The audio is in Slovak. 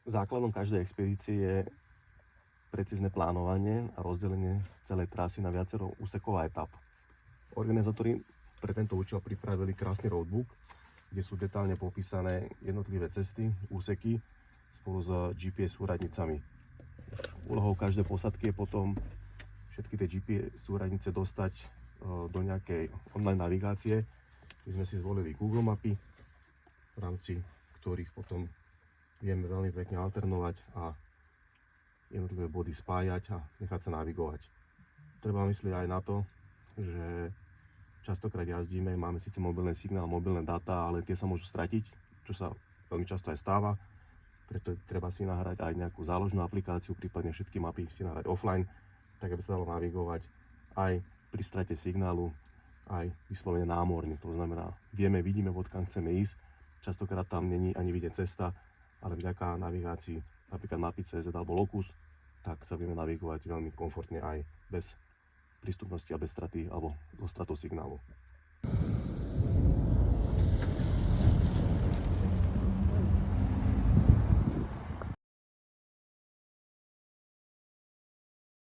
Základom každej expedície je precízne plánovanie a rozdelenie celej trasy na viacero úsekov a etap. Organizátori pre tento účel pripravili krásny roadbook, kde sú detálne popísané jednotlivé cesty, úseky spolu s GPS súradnicami. Úlohou každej posádky je potom všetky tie GPS súradnice dostať do nejakej online navigácie. My sme si zvolili Google mapy, v rámci ktorých potom vieme veľmi pekne alternovať a jednotlivé body spájať a nechať sa navigovať. Treba myslieť aj na to, že častokrát jazdíme, máme síce mobilný signál, mobilné dáta, ale tie sa môžu stratiť, čo sa veľmi často aj stáva. Preto treba si nahrať aj nejakú záložnú aplikáciu, prípadne všetky mapy si nahrať offline, tak aby sa dalo navigovať aj pri strate signálu, aj vyslovene námorne. To znamená, vidíme, odkiaľ chceme ísť. Častokrát tam není ani vidieť cesta, ale vďaka navigácii, napríklad mapy CZ alebo Locus, tak sa vieme navigovať veľmi komfortne aj bez prístupnosti a bez straty alebo so stratou signálu.